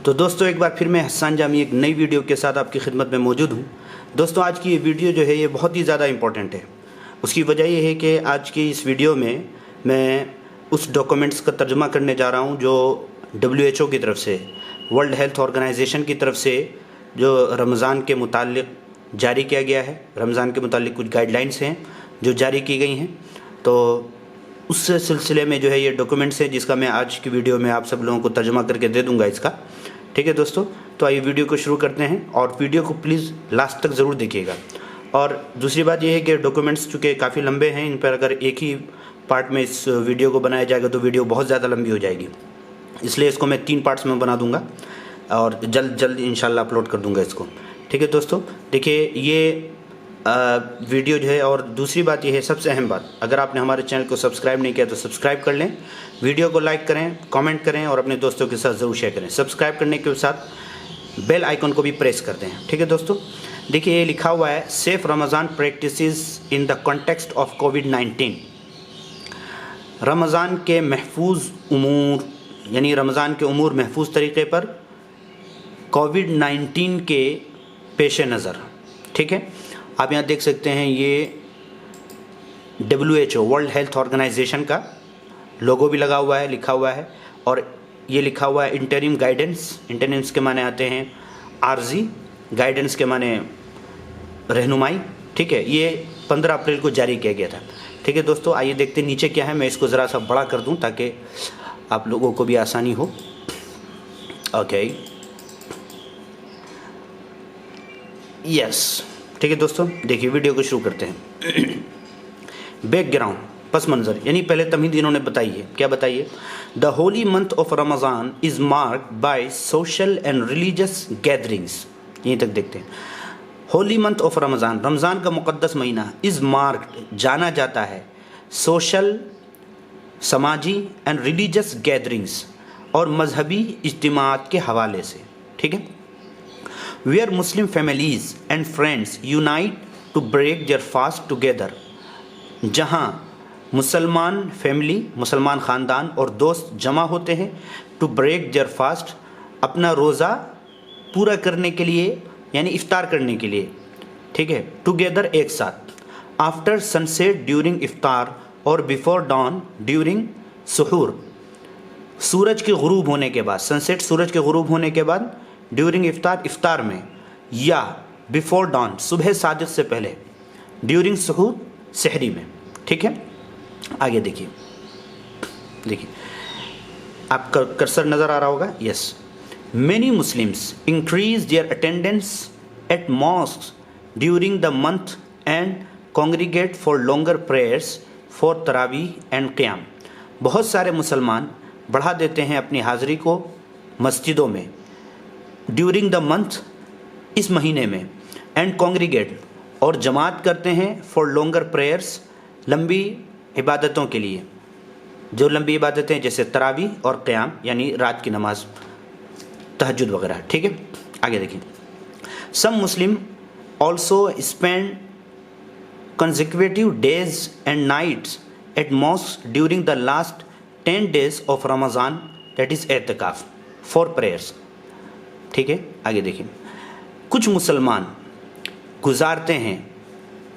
तो दोस्तों एक बार फिर मैं हसन जामी एक नई वीडियो के साथ आपकी खिदमत में मौजूद हूँ। दोस्तों आज की ये वीडियो जो है ये बहुत ही ज़्यादा इम्पोर्टेंट है। उसकी वजह ये है कि आज की इस वीडियो में मैं उस डॉक्यूमेंट्स का तर्जुमा करने जा रहा हूँ जो WHO की तरफ से, वर्ल्ड हेल्थ ऑर्गेनाइजेशन की तरफ से जो रमज़ान के मुताल्लिक़ जारी किया गया है। रमज़ान के मुताल्लिक़ कुछ गाइडलाइंस हैं जो जारी की गई हैं, तो उस सिलसिले में जो है ये डॉक्यूमेंट्स हैं जिसका मैं आज की वीडियो में आप सब लोगों को तर्जुमा करके दे दूंगा इसका। ठीक है दोस्तों, तो आइए वीडियो को शुरू करते हैं और वीडियो को प्लीज़ लास्ट तक ज़रूर देखिएगा। और दूसरी बात यह है कि डॉक्यूमेंट्स चूँकि काफ़ी लंबे हैं, इन पर अगर एक ही पार्ट में इस वीडियो को बनाया जाएगा तो वीडियो बहुत ज़्यादा लंबी हो जाएगी, इसलिए इसको मैं 3 पार्ट्स में बना दूँगा और जल्द इंशाल्लाह अपलोड कर दूँगा इसको। ठीक है दोस्तों, देखिए ये वीडियो जो है, और दूसरी बात यह है, सबसे अहम बात, अगर आपने हमारे चैनल को सब्सक्राइब नहीं किया तो सब्सक्राइब कर लें, वीडियो को लाइक करें, कमेंट करें और अपने दोस्तों के साथ ज़रूर शेयर करें। सब्सक्राइब करने के साथ बेल आइकन को भी प्रेस कर दें। ठीक है दोस्तों, देखिए ये लिखा हुआ है safe Ramzan practices in the context of कोविड-19। रमज़ान के महफूज उमूर, यानी रमज़ान के उमूर महफूज तरीक़े पर कोविड-19 के पेश नज़र। ठीक है, आप यहाँ देख सकते हैं ये WHO वर्ल्ड हेल्थ ऑर्गेनाइजेशन का लोगो भी लगा हुआ है, लिखा हुआ है, और ये लिखा हुआ है इंटरिम गाइडेंस। इंटरिम्स के माने आते हैं आर्जी, गाइडेंस के माने रहनुमाई। ठीक है, ये 15 अप्रैल को जारी किया गया था। ठीक है दोस्तों, आइए देखते हैं नीचे क्या है। मैं इसको ज़रा सा बड़ा कर दूं ताकि आप लोगों को भी आसानी हो। ओके, यस, ठीक है दोस्तों, देखिए वीडियो को शुरू करते हैं। बैकग्राउंड, पस मंज़र, यानी पहले तमहीद इन्होंने बताई है। क्या बताई है? The Holi month of Ramzan is marked by social and religious gatherings. यहीं तक देखते हैं। होली मंथ ऑफ रमज़ान, रमज़ान का मुक़द्दस महीना, इज़ मार्क्ड, जाना जाता है, सोशल, समाजी एंड रिलीजियस गैदरिंग्स, और मजहबी इज्तिमात के हवाले से। ठीक है, where Muslim families and friends unite to break their fast together, जहाँ मुसलमान फैमिली, मुसलमान ख़ानदान और दोस्त जमा होते हैं, to break their fast, अपना रोज़ा पूरा करने के लिए, यानी इफ्तार करने के लिए। ठीक है, together, एक साथ, after sunset during इफ्तार और before dawn during सुहूर, सूरज के गुरूब होने के बाद, सनसेट सूरज के गुरूब होने के बाद, ड्यूरिंग इफ्तार, इफ्तार में, या बिफोर डॉन, सुबह सादिक से पहले, ड्यूरिंग सहूर, सहरी में। ठीक है, आगे देखिए, देखिए आपका कर्सर नज़र आ रहा होगा। Yes, many Muslims increase their attendance at mosques during the month and congregate for longer prayers for तरावी एंड क़ियाम। बहुत सारे मुसलमान बढ़ा देते हैं अपनी हाज़िरी को मस्जिदों में ड्यूरिंग द मंथ, इस महीने में, एंड कॉन्ग्रीगेट, और जमात करते हैं फॉर लॉन्गर प्रेयर्स, लंबी इबादतों के लिए, जो लंबी इबादतें जैसे तरावी और क़याम, यानी रात की नमाज, तहज्जुद वगैरह। ठीक है, आगे देखिए। Some Muslim also spend consecutive days and nights at mosque during the last 10 days of Ramzan, that is एतकाफ, फॉर प्रेयर्स। ठीक है, आगे देखिए। कुछ मुसलमान गुजारते हैं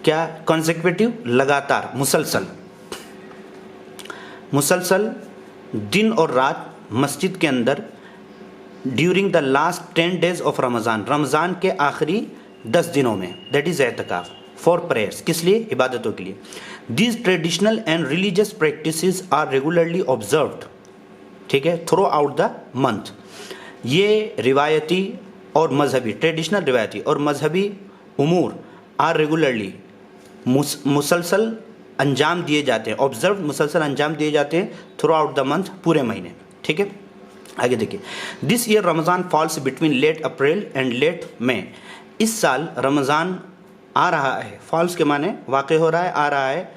क्या, कॉन्सेक्यूटिव, लगातार, मुसलसल दिन और रात मस्जिद के अंदर, during the last 10 days of Ramzan, Ramzan के आखिरी 10 दिनों में, दैट इज़ एतकाफ, फॉर प्रेयर्स, किस लिए? इबादतों के लिए। These traditional and religious practices are regularly observed. ठीक है, थ्रू आउट द मंथ। ये रिवायती और मजहबी, ट्रेडिशनल, रिवायती और मजहबी उमूर आर रेगुलरली, मुसलसल अंजाम दिए जाते हैं, ऑब्जर्व, मुसलसल अंजाम दिए जाते हैं थ्रू आउट द मंथ, पूरे महीने। ठीक है, आगे देखिए। This year Ramzan falls between late April and late May. इस साल रमज़ान आ रहा है, फॉल्स के माने वाक़ हो रहा है, आ रहा है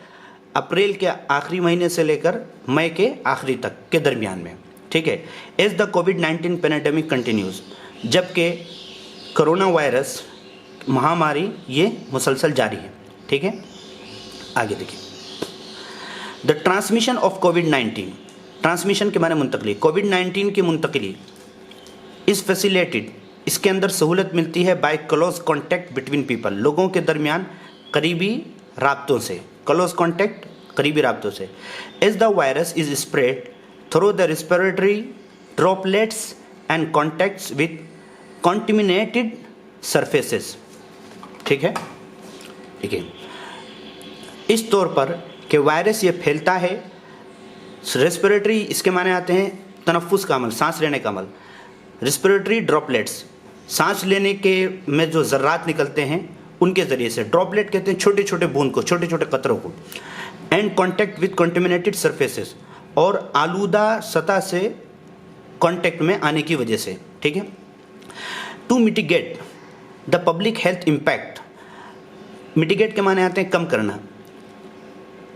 अप्रैल के आखिरी महीने से लेकर मई के आखिरी तक के दरमियान में। ठीक है, एज द कोविड-19 पेंडेमिक कंटिन्यूज़, जबकि कोरोना वायरस महामारी ये मुसलसल जारी है। ठीक है, आगे देखिए। द ट्रांसमिशन ऑफ कोविड-19, ट्रांसमिशन के माने मुंतकली, कोविड-19 की मुंतकली इज़ फैसिलेटेड, इसके अंदर सहूलत मिलती है by close contact between people, लोगों के दरमियान करीबी राब्तों से, क्लोज कॉन्टैक्ट करीबी राब्तों से। As the virus is spread through the respiratory droplets and contacts with contaminated surfaces, ठीक है। देखिए इस तौर पर कि वायरस ये फैलता है, रेस्पिरेटरी इसके माने आते हैं तनफ्फुस का अमल, सांस लेने का अमल, रेस्पिरेटरी ड्रॉपलेट्स सांस लेने के में जो ज़र्रात निकलते हैं उनके ज़रिए से, ड्रॉपलेट कहते हैं छोटे छोटे बूंद को, छोटे छोटे कतरों को, and contact with contaminated surfaces, और आलूदा सतह से कॉन्टैक्ट में आने की वजह से, ठीक है। To mitigate the public health impact, mitigate के माने आते हैं कम करना,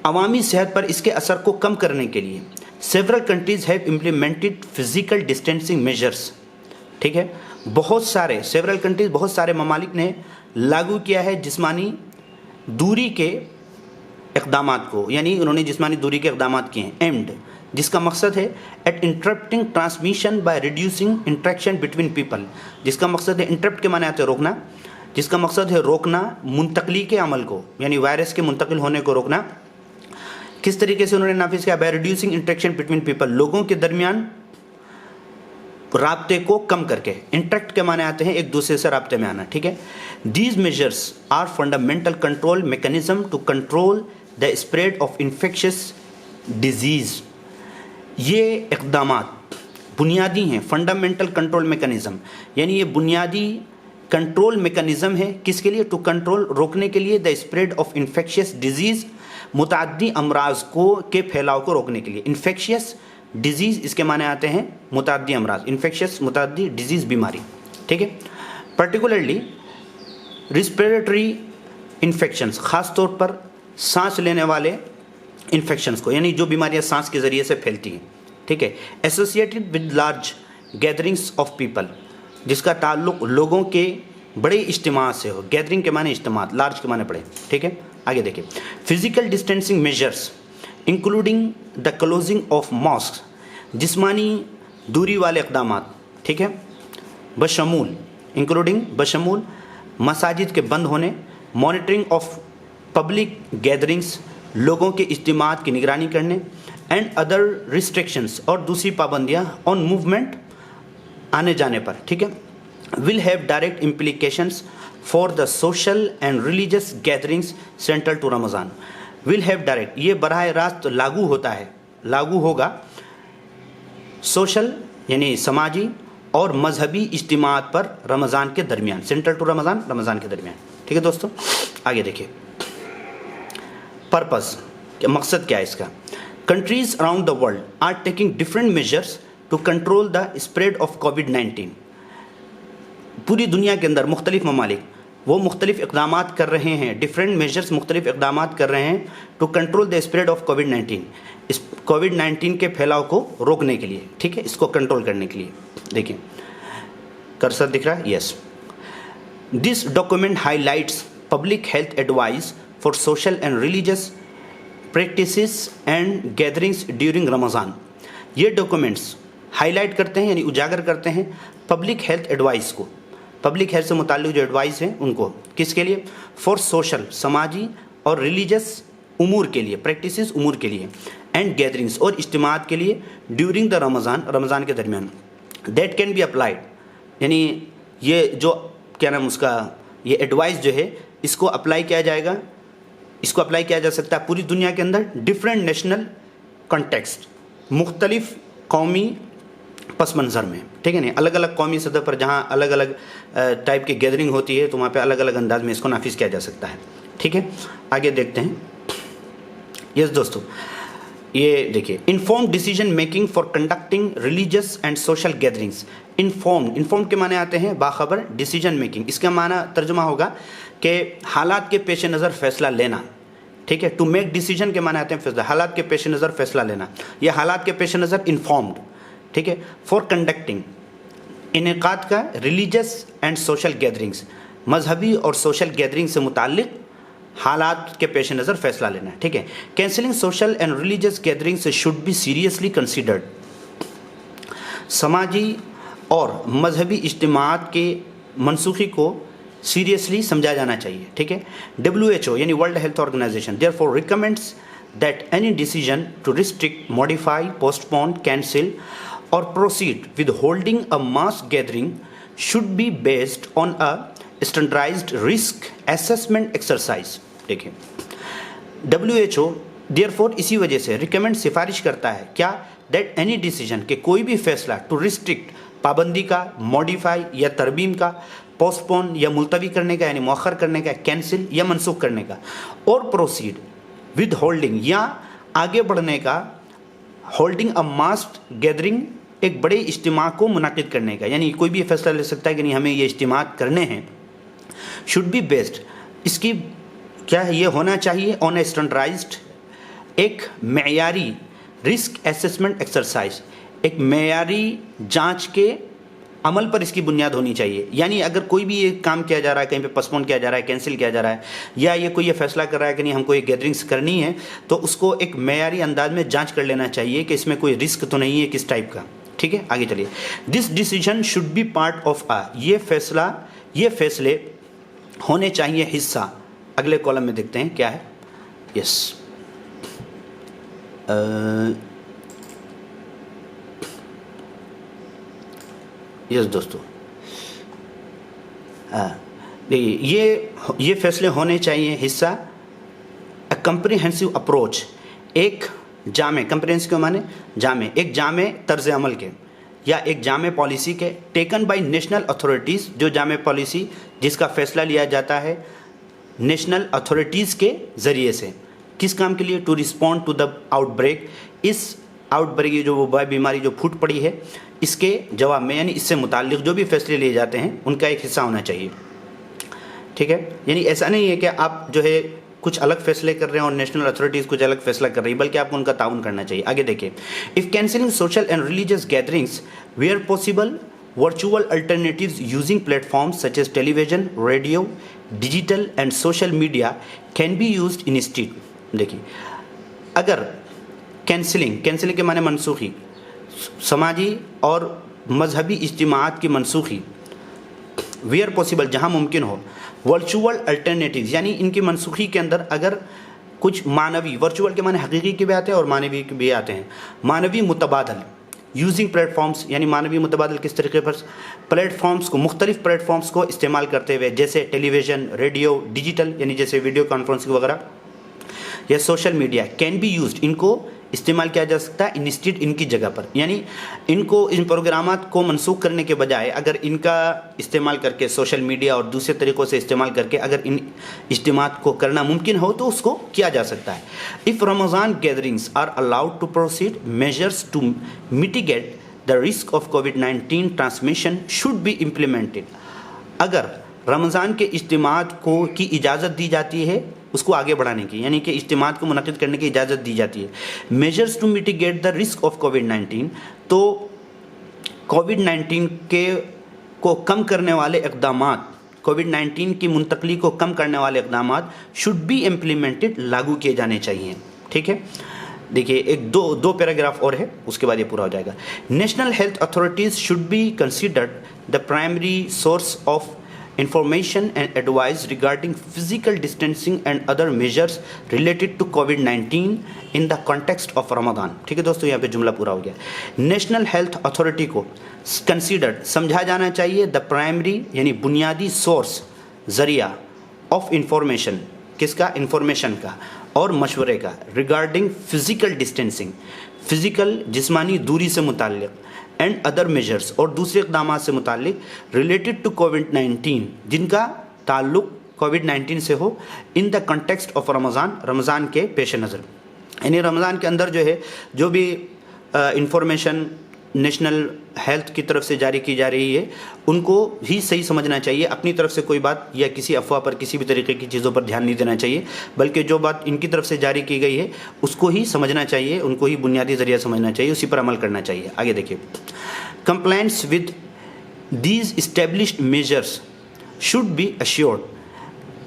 अवामी सेहत पर इसके असर को कम करने के लिए several countries have implemented physical distancing measures, ठीक है। बहुत सारे सेवरल कंट्रीज, बहुत सारे ममालिक ने लागू किया है जिस्मानी दूरी के इक़दामात को, यानी उन्होंने जिस्मानी दूरी के इक़दामात किए हैं, एम्ड, जिसका मकसद है at interrupting transmission by reducing interaction between people, जिसका मकसद है इंटरप्ट के माने आते हैं रोकना, जिसका मकसद है रोकना मुंतकली के अमल को, यानी वायरस के मुंतकिल होने को रोकना। किस तरीके से उन्होंने नाफिज किया? Bye reducing interaction between people, लोगों के दरमियान राब्ते को कम करके, इंटरेक्ट के माने आते हैं एक दूसरे से राब्ते में आना, ठीक है। These measures are fundamental control mechanism to control the spread of infectious disease, ये इक़दामात बुनियादी हैं, फंडामेंटल कंट्रोल मैकेनिज्म, यानी ये बुनियादी कंट्रोल मैकेनिज्म है किसके लिए? टू कंट्रोल, रोकने के लिए, the spread of infectious disease, मुताद्दी अमराज को के फैलाव को रोकने के लिए। इन्फेक्शियस डिजीज़ इसके माने आते हैं मुताद्दी अमराज, इन्फेक्शियस मुताद्दी डिजीज़ बीमारी, ठीक है। पर्टिकुलरली रिस्पिरेटरी इन्फेक्शंस, ख़ास तौर पर सांस लेने वाले इन्फेक्शंस को, यानी जो बीमारियां सांस के ज़रिए से फैलती हैं, ठीक है। Associated with large gatherings of people, जिसका ताल्लुक लोगों के बड़े इज्तिमा से हो, गैदरिंग के माने इज्तिमा, लार्ज के माने बड़े, ठीक है। आगे देखिए, physical distancing measures including the closing of mosque, जिस्मानी दूरी वाले इक़दामात, ठीक है, बशमूल, इंक्लूडिंग बशमूल मसाजिद के बंद होने, मॉनिटरिंग ऑफ पब्लिक गैदरिंग्स, लोगों के इज्तिमात की निगरानी करने, एंड अदर रिस्ट्रिक्शंस, और दूसरी पाबंदियाँ ऑन मूवमेंट, आने जाने पर, ठीक है, will have direct implications for the social and religious gatherings central to Ramzan. Will have direct, ये बराह रास्त लागू होता है, लागू होगा सोशल यानी समाजी और मजहबी इज्तिमात पर रमज़ान के दरमियान, सेंट्रल टू रमज़ान, रमज़ान के दरमियान, ठीक है दोस्तों। आगे देखिए, पर्पस, मकसद क्या है इसका? Countries around the world are taking different measures to control the spread of कोविड-19। पूरी दुनिया के अंदर मुख्तलिफ ममालिक वो मुख्तलिफ इक़दामात कर रहे हैं, डिफरेंट मेजर्स, मुख्तलिफ इक़दामात कर रहे हैं to control the spread of कोविड-19, इस कोविड-19 के फैलाव को रोकने के लिए, ठीक है, इसको कंट्रोल करने के लिए। देखिए कर्सर दिख रहा है, yes. This document highlights public health advice for social and religious practices and gatherings during Ramzan. ये डॉक्यूमेंट्स हाईलाइट करते हैं यानी उजागर करते हैं पब्लिक हेल्थ एडवाइस को, पब्लिक हेल्थ से मुताल्लिक जो एडवाइस हैं उनको, किसके लिए? फॉर सोशल, समाजी और रिलीजियस उमूर के लिए, प्रैक्टिसेस उमूर के लिए, एंड गैदरिंग्स, और इज्तिमात के लिए, ड्यूरिंग द रमज़ान, रमज़ान के दरमियान। दैट कैन बी अप्लाइड, यानी ये जो क्या नाम उसका, ये एडवाइस जो है इसको अप्लाई किया जाएगा, इसको अप्लाई किया जा सकता है पूरी दुनिया के अंदर, डिफरेंट नेशनल कॉन्टेक्स्ट, मुख्तलिफ कौमी पस मंज़र में, ठीक है नहीं, अलग अलग कौमी सतह पर जहाँ अलग अलग टाइप की गैदरिंग होती है तो वहाँ पे अलग अलग अंदाज में इसको नाफिज किया जा सकता है, ठीक है। आगे देखते हैं, यस दोस्तों, ये देखिए, informed decision making for conducting religious and social gatherings. Informed के माने आते हैं बाखबर, डिसीजन मेकिंग, इसका माना तर्जुमा होगा कि हालात के पेश नज़र फैसला लेना, ठीक है। टू मेक डिसीजन के माने आते हैं फैसला, हालात के पेश नज़र फैसला लेना, यह हालात के पेश नज़र इन्फॉर्म्ड, ठीक है। फॉर कंडक्टिंग, इनेकाद का रिलीजियस एंड सोशल गैदरिंग्स, मजहबी और सोशल गैदरिंग से मुताल्लिक हालात के पेश नज़र फैसला लेना, ठीक है। Cancelling social and religious gatherings should be seriously considered. समाजी اور مذہبی اجتماعات کے منسوخی کو سیریسلی سمجھا جانا چاہیے. ٹھیک ہے. WHO یعنی world health organization therefore recommends that any decision to restrict, modify, postpone, cancel or proceed with holding a mass gathering should be based on a standardized risk assessment exercise. دیکھیں WHO therefore اسی وجہ سے recommend سفارش کرتا ہے کیا that any decision کہ کوئی بھی فیصلہ to restrict پابندی کا, modify یا ترمیم کا, postpone یا ملتوی کرنے کا یعنی مؤخر کرنے کا, cancel یا منسوخ کرنے کا, اور proceed with holding یا آگے بڑھنے کا, holding a mass gathering ایک بڑے اجتماع کو منعقد کرنے کا, یعنی کوئی بھی فیصلہ لے سکتا ہے کہ نہیں ہمیں یہ اجتماعات کرنے ہیں, should be based اس کی کیا ہے یہ ہونا چاہیے on a standardized ایک معیاری رسک اسسمنٹ ایکسرسائز, ایک معیاری جانچ کے عمل پر اس کی بنیاد ہونی چاہیے. یعنی اگر کوئی بھی یہ کام کیا جا رہا ہے, کہیں پہ پسپون کیا جا رہا ہے, کینسل کیا جا رہا ہے, یا یہ کوئی یہ فیصلہ کر رہا ہے کہ نہیں ہم کو یہ گیدرنگس کرنی ہے, تو اس کو ایک معیاری انداز میں جانچ کر لینا چاہیے کہ اس میں کوئی رسک تو نہیں ہے کس ٹائپ کا. ٹھیک ہے, آگے چلیے. This decision should be part of یہ فیصلے ہونے چاہیے حصہ. اگلے کالم میں دیکھتے ہیں کیا ہے. یس یس دوستو, یہ فیصلے ہونے چاہیے حصہ کمپریہنسو اپروچ, ایک جامع, کمپریہنسو کے معنی جامع, ایک جامع طرز عمل کے یا ایک جامع پالیسی کے, ٹیکن بائی نیشنل اتھارٹیز, جو جامع پالیسی جس کا فیصلہ لیا جاتا ہے نیشنل اتھارٹیز کے ذریعے سے. کس کام کے لیے؟ To respond to the outbreak, اس آؤٹ بریک جو وبا بیماری جو پھوٹ پڑی ہے اس کے جواب میں, یعنی اس سے متعلق جو بھی فیصلے لیے جاتے ہیں ان کا ایک حصہ ہونا چاہیے. ٹھیک ہے, یعنی ایسا نہیں ہے کہ آپ جو ہے کچھ الگ فیصلے کر رہے ہیں اور نیشنل اتھارٹیز کچھ الگ فیصلہ کر رہی ہے, بلکہ آپ کو ان کا تعاون کرنا چاہیے. آگے دیکھیں. If cancelling social and religious gatherings where possible, virtual alternatives using platforms such as television, radio, digital and social media can be used instead. دیکھیے اگر کینسلنگ کے معنی منسوخی, سماجی اور مذہبی اجتماعات کی منسوخی, ویئر پاسبل جہاں ممکن ہو, ورچوئل الٹرنیٹیوز یعنی ان کی منسوخی کے اندر اگر کچھ معنوی, ورچوئل کے معنی حقیقی کے بھی آتے ہیں اور معنوی کے بھی آتے ہیں, معنوی متبادل, یوزنگ پلیٹ فارمز یعنی معنوی متبادل کس طریقے پر, پلیٹ فارمز کو, مختلف پلیٹ فارمز کو استعمال کرتے ہوئے, جیسے ٹیلی ویژن, ریڈیو, ڈیجیٹل یعنی جیسے ویڈیو کانفرنسنگ وغیرہ, یا social media, can be used ان کو استعمال کیا جا سکتا ہے انسٹیڈ ان کی جگہ پر. یعنی ان کو, ان پروگرامات کو منسوخ کرنے کے بجائے اگر ان کا استعمال کر کے, سوشل میڈیا اور دوسرے طریقوں سے استعمال کر کے اگر ان اجتماعات کو کرنا ممکن ہو تو اس کو کیا جا سکتا ہے. If Ramzan gatherings are allowed to proceed, measures to mitigate the risk of کووڈ-19 ٹرانسمیشن شوڈ بی امپلیمنٹڈ. اگر رمضان کے اجتماعات کو کی اجازت دی جاتی ہے اس کو آگے بڑھانے کی, یعنی کہ اجتماعات کو منعقد کرنے کی اجازت دی جاتی ہے, measures to mitigate the risk of کووڈ-19, تو کووڈ-19 کو کم کرنے والے اقدامات, کووڈ-19 کی منتقلی کو کم کرنے والے اقدامات شوڈ بی امپلیمنٹڈ, لاگو کیے جانے چاہیے. ٹھیک ہے, دیکھیے ایک دو پیراگراف اور ہے, اس کے بعد یہ پورا ہو جائے گا. National health authorities should be considered the primary source of information and advice regarding physical distancing and other measures related to COVID-19 in the context of Ramadan. ٹھیک ہے دوستو, یہاں پہ جملہ پورا ہو گیا. نیشنل ہیلتھ اتھارٹی کو کنسیڈرڈ سمجھا جانا چاہیے, دا پرائمری یعنی بنیادی سورس, ذریعہ, آف انفارمیشن, کس کا؟ انفارمیشن کا اور مشورے کا, ریگارڈنگ فزیکل ڈسٹینسنگ, فزیکل جسمانی دوری سے متعلق, اینڈ ادر میجرس اور دوسرے اقدامات سے متعلق, ریلیٹڈ ٹو کووڈ-19 جن کا تعلق کووڈ-19 سے ہو, ان دا کنٹیکسٹ آف رمضان, رمضان کے پیش نظر. یعنی رمضان کے اندر جو ہے جو بھی انفارمیشن نیشنل ہیلتھ کی طرف سے جاری کی جا رہی ہے ان کو ہی صحیح سمجھنا چاہیے, اپنی طرف سے کوئی بات یا کسی افواہ پر کسی بھی طریقے کی چیزوں پر دھیان نہیں دینا چاہیے, بلکہ جو بات ان کی طرف سے جاری کی گئی ہے اس کو ہی سمجھنا چاہیے, ان کو ہی بنیادی ذریعہ سمجھنا چاہیے, اسی پر عمل کرنا چاہیے. آگے دیکھیے. Compliance with these established measures should be ensured.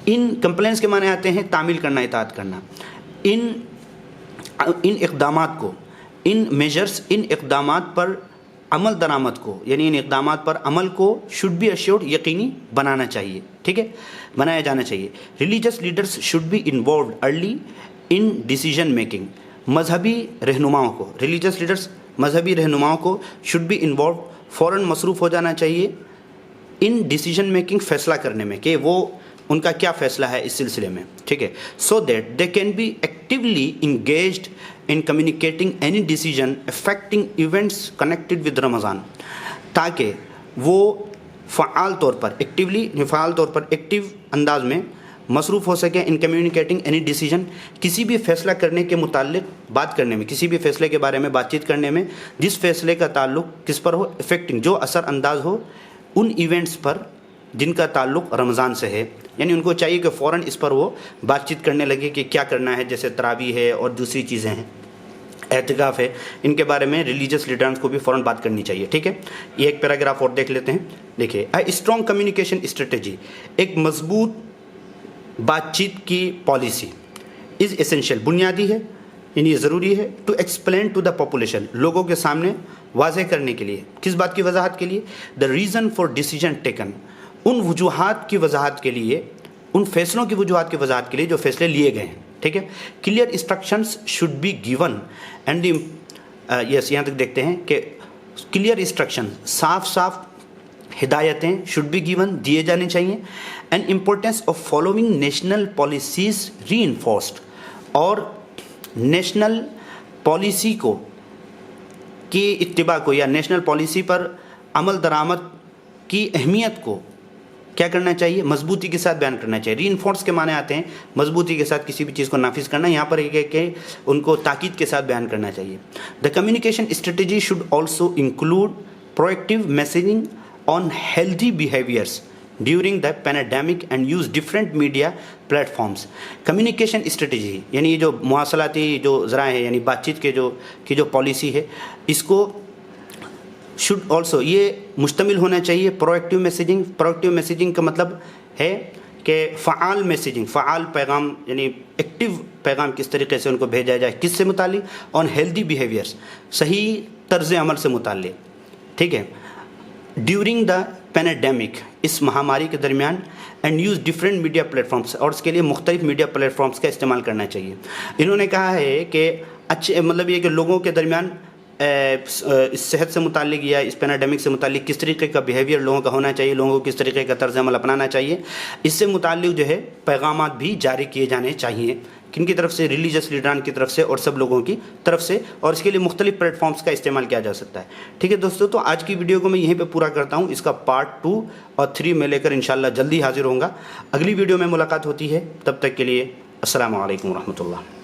ان کمپلینس کے معنی آتے ہیں تعمیل کرنا, اطاعت کرنا. ان اقدامات کو, ان میجرس, ان اقدامات پر अमल दरामद को यानी इन इक़दामात पर अमल को शुड बी अश्योर्ड यकीनी बनाना चाहिए, ठीक है, बनाया जाना चाहिए। Religious leaders should be involve early in decision making, मजहबी रहनुमाओं को, रिलीजियस लीडर्स मजहबी रहनुमाओं को शुड बी इन्वॉल्व फ़ौरन मसरूफ़ हो जाना चाहिए इन डिसीजन मेकिंग, फैसला करने में कि वो उनका क्या फ़ैसला है इस सिलसिले में, ठीक है। So that they can be actively engaged in communicating any decision affecting events connected with Ramzan, ताकि वो फ़आल तौर पर एक्टिव अंदाज में मसरूफ़ हो सके इन कम्युनिकेटिंग एनी डिसीजन, किसी भी फ़ैसला करने के मुताल्लिक बात करने में, किसी भी फ़ैसले के बारे में बातचीत करने में जिस फ़ैसले का ताल्लुक़ किस पर हो, अफेक्टिंग जो असर अंदाज हो उन इवेंट्स पर जिनका ताल्लुक़ रमज़ान से है। यानी उनको चाहिए कि फ़ौरन इस पर वो बातचीत करने लगे कि क्या करना है, जैसे तरावी है और दूसरी चीज़ें हैं, एहतिकाफ़ है, इनके बारे में रिलीजियस लीडर्स को भी फ़ौरन बात करनी चाहिए, ठीक है। ये एक पैराग्राफ और देख लेते हैं। देखिए, अ स्ट्रॉन्ग कम्युनिकेशन स्ट्रेटजी, एक मजबूत बातचीत की पॉलिसी इज़ एसेंशियल, बुनियादी है, यानी ज़रूरी है, to explain to the population, लोगों के सामने वाज़ेह करने के लिए, किस बात की वजाहत के लिए, the reason for decision taken, उन वजूहात की वजाहत के लिए, उन फैसलों की वजूहात की वजाहत के लिए जो फैसले लिए गए हैं, ठीक है। Clear instructions should be given and yes, यहाँ तक देखते हैं कि क्लियर इंस्ट्रक्शन, साफ साफ हिदायतें शुड बी गिवन, दिए जाने चाहिए। And importance of following national policies reinforced, और नेशनल पॉलिसी को की इत्तिबा को या नेशनल पॉलिसी पर अमल दरामद की अहमियत को क्या करना चाहिए, मजबूती के साथ बयान करना चाहिए। रीइंफोर्स के माने आते हैं मजबूती के साथ किसी भी चीज़ को नाफिज करना, यहाँ पर एक है उनको ताकीद के साथ बयान करना चाहिए। The communication strategy should also include proactive messaging on healthy behaviours during the pandemic and use different media platforms. Communication strategy यानी ये जो मुवासलाती जो ज़राए हैं, यानी बातचीत के जो पॉलिसी है, इसको शुड ऑल्सो ये मुश्तमिल होना चाहिए प्रोएक्टिव मैसेजिंग। प्रोएक्टिव मैसेजिंग का मतलब है कि फ़आल मैसेजिंग, फ़आल पैगाम, यानी एक्टिव पैगाम किस तरीके से उनको भेजा जाए, किससे मुतालिक, ऑन हेल्दी बिहेवियर्स, सही तर्ज अमल से मुतालिक, ठीक है, ड्यूरिंग द पैंडेमिक, इस महामारी के दरमियान, and use different media platforms, और इसके लिए मुख्तलिफ मीडिया प्लेटफॉर्म्स का इस्तेमाल करना चाहिए। इन्होंने कहा है कि अच्छे मतलब ये कि लोगों के दरमियान इस सेहत से मुतालिक या इस पैंडेमिक से मुतालिक किस तरीके का बिहेवियर लोगों का होना चाहिए, लोगों को किस तरीके का तर्ज अमल अपनाना चाहिए, इससे मुतालिक जो है पैगामात भी जारी किए जाने चाहिए, किनकी तरफ से, रिलीजियस लीडरान की तरफ से और सब लोगों की तरफ से, और इसके लिए मुख्तलिफ प्लेटफॉर्म्स का इस्तेमाल किया जा सकता है, ठीक है दोस्तों। तो आज की वीडियो को मैं यहीं पे पूरा करता हूँ, इसका पार्ट 2 और 3 में लेकर इंशाल्लाह जल्दी हाजिर होऊंगा। अगली वीडियो में मुलाकात होती है, तब तक के लिए अस्सलामु अलैकुम रहमतुल्लाह।